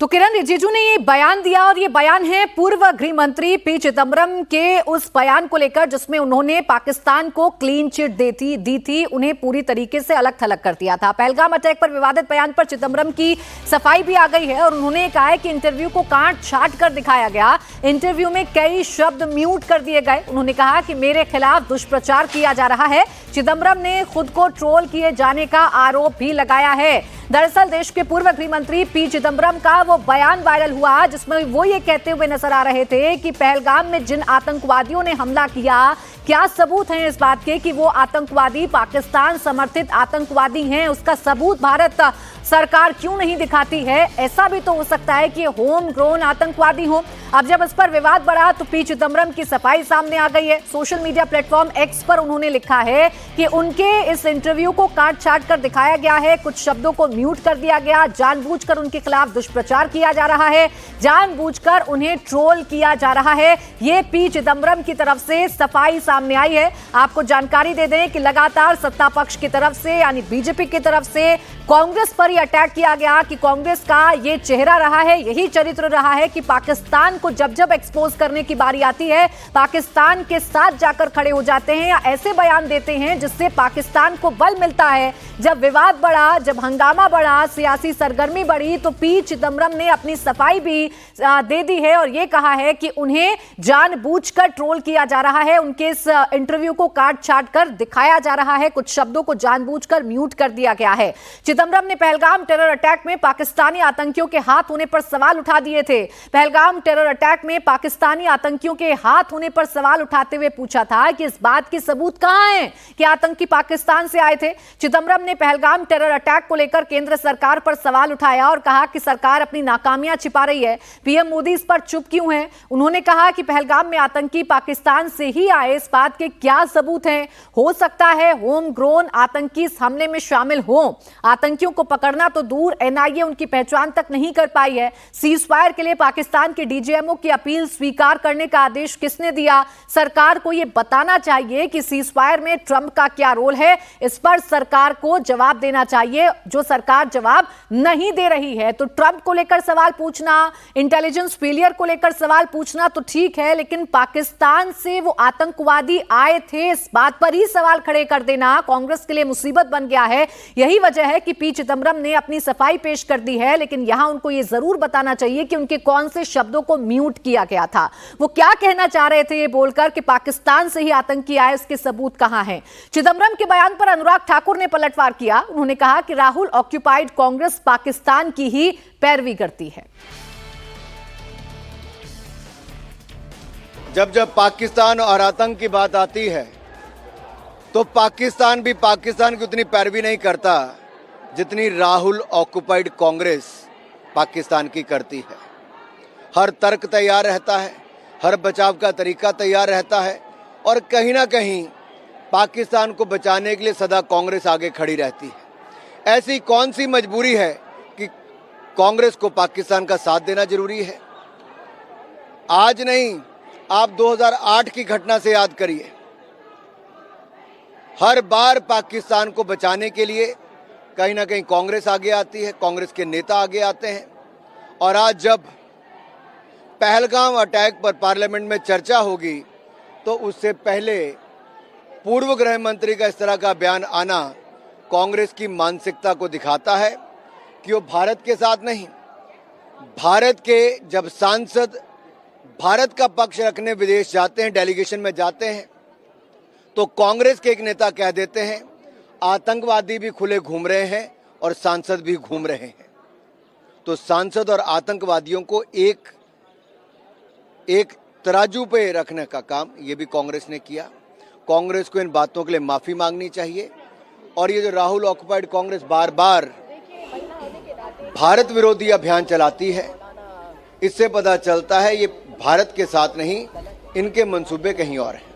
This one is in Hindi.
तो किरण रिजिजू ने ये बयान दिया और ये बयान है पूर्व गृह मंत्री पी चिदम्बरम के उस बयान को लेकर जिसमें उन्होंने पाकिस्तान को क्लीन चिट दी थी, उन्हें पूरी तरीके से अलग थलग कर दिया था। पहलगाम अटैक पर विवादित बयान पर चिदम्बरम की सफाई भी आ गई है और उन्होंने कहा है कि इंटरव्यू को काट छाट कर दिखाया गया, इंटरव्यू में कई शब्द म्यूट कर दिए गए। उन्होंने कहा कि मेरे खिलाफ दुष्प्रचार किया जा रहा है। चिदम्बरम ने खुद को ट्रोल किए जाने का आरोप भी लगाया है। दरअसल देश के पूर्व गृह मंत्री पी चिदम्बरम का वो बयान वायरल हुआ जिसमें वो ये कहते हुए नजर आ रहे थे कि पहलगाम में जिन आतंकवादियों ने हमला किया, क्या सबूत हैं इस बात के कि वो आतंकवादी पाकिस्तान समर्थित आतंकवादी हैं, उसका सबूत भारत सरकार क्यों नहीं दिखाती है? ऐसा भी तो हो सकता है कि होम ग्रोन आतंकवादी हो। अब जब इस पर विवाद बढ़ा तो पी चिदम्बरम की सफाई सामने आ गई है। सोशल मीडिया प्लेटफॉर्म एक्स पर उन्होंने लिखा है कि उनके इस इंटरव्यू को काट छाट कर दिखाया गया है, कुछ शब्दों को म्यूट कर दिया गया, जानबूझकर उनके खिलाफ दुष्प्रचार किया जा रहा है, जानबूझकर उन्हें ट्रोल किया जा रहा है। ये पी चिदम्बरम की तरफ से सफाई सामने आई है। आपको जानकारी दे दें कि लगातार सत्ता पक्ष की तरफ से यानी बीजेपी की तरफ से कांग्रेस पर अटैक किया गया कि कांग्रेस का ये चेहरा रहा है, यही चरित्र रहा है कि पाकिस्तान को जब जब एक्सपोज करने की बारी आती है पाकिस्तान के साथ जाकर खड़े हो जाते हैं या ऐसे बयान देते हैं जिससे पाकिस्तान को बल मिलता है। जब विवाद बढ़ा, जब हंगामा बढ़ा, सियासी सरगर्मी बढ़ी तो पी चिदम्बरम ने अपनी सफाई भी दे दी है और ये कहा है कि उन्हें जानबूझकर ट्रोल किया जा रहा है, उनके इस इंटरव्यू को काट छाट कर दिखाया जा रहा है, कुछ शब्दों को जानबूझकर म्यूट कर दिया गया है। चिदम्बरम ने पहलगाम टेरर अटैक में पाकिस्तानी आतंकियों के हाथ होने पर सवाल उठा दिए थे। पहलगाम टेरर अटैक में पाकिस्तानी आतंकियों के हाथ होने पर सवाल उठाते हुए पूछा था कि इस बात के सबूत कहां हैं कि आतंकी पाकिस्तान से आए थे। चिदम्बरम ने पहलगाम टेरर अटैक को लेकर केंद्र सरकार पर सवाल उठाया और कहा कि सरकार अपनी नाकामियां छिपा रही है, पीएम मोदी इस पर चुप क्यों हैं। उन्होंने कहा कि पहलगाम में आतंकी पाकिस्तान से ही आए, इस बात के क्या सबूत हैं? हो सकता है होम ग्रोन आतंकी इस हमले में शामिल हो। आतंकियों को पकड़ना तो दूर, एनआईए उनकी पहचान तक नहीं कर पाई है। सीज फायर के लिए पाकिस्तान के डीजीएमओ की अपील स्वीकार करने का आदेश किसने दिया? सरकार को यह बताना चाहिए कि सीज फायर में ट्रंप का क्या रोल है। इस पर सरकार को जवाब देना चाहिए। जो सरकार जवाब नहीं दे रही है तो ट्रंप को लेकर सवाल पूछना, इंटेलिजेंस फेलियर को लेकर सवाल पूछना तो ठीक है, लेकिन पाकिस्तान से वो आतंकवादी आए थे इस बात पर ही सवाल खड़े कर देना कांग्रेस के लिए मुसीबत बन गया है। यही वजह है कि पी चिदम्बरम ने अपनी सफाई पेश कर दी है, लेकिन यहां उनको यह जरूर बताना चाहिए कि उनके कौन से शब्दों को म्यूट किया गया था, वो क्या कहना चाह रहे थे ये बोलकर कि पाकिस्तान से ही आतंकी आए, उसके सबूत कहां हैं। चिदम्बरम के बयान पर अनुराग ठाकुर ने पलटवार किया। उन्होंने कहा कि राहुल ऑक्यूपाइड कांग्रेस पाकिस्तान की ही पैरवी करती है। जब जब पाकिस्तान और आतंक की बात आती है तो पाकिस्तान भी पाकिस्तान की उतनी पैरवी नहीं करता जितनी राहुल ऑक्युपाइड कांग्रेस पाकिस्तान की करती है। हर तर्क तैयार रहता है, हर बचाव का तरीका तैयार रहता है और कहीं ना कहीं पाकिस्तान को बचाने के लिए सदा कांग्रेस आगे खड़ी रहती है। ऐसी कौन सी मजबूरी है कि कांग्रेस को पाकिस्तान का साथ देना जरूरी है? आज नहीं, आप 2008 की घटना से याद करिए। हर बार पाकिस्तान को बचाने के लिए कहीं ना कहीं कांग्रेस आगे आती है, कांग्रेस के नेता आगे आते हैं। और आज जब पहलगाम अटैक पर पार्लियामेंट में चर्चा होगी तो उससे पहले पूर्व गृह मंत्री का इस तरह का बयान आना कांग्रेस की मानसिकता को दिखाता है कि वो भारत के साथ नहीं, भारत के जब सांसद भारत का पक्ष रखने विदेश जाते हैं, डेलीगेशन में जाते हैं, तो कांग्रेस के एक नेता कह देते हैं आतंकवादी भी खुले घूम रहे हैं और सांसद भी घूम रहे हैं। तो सांसद और आतंकवादियों को एक तराजू पे रखने का काम ये भी कांग्रेस ने किया। कांग्रेस को इन बातों के लिए माफी मांगनी चाहिए। और ये जो राहुल ऑक्युपाइड कांग्रेस बार बार भारत विरोधी अभियान चलाती है, इससे पता चलता है ये भारत के साथ नहीं, इनके मंसूबे कहीं और हैं।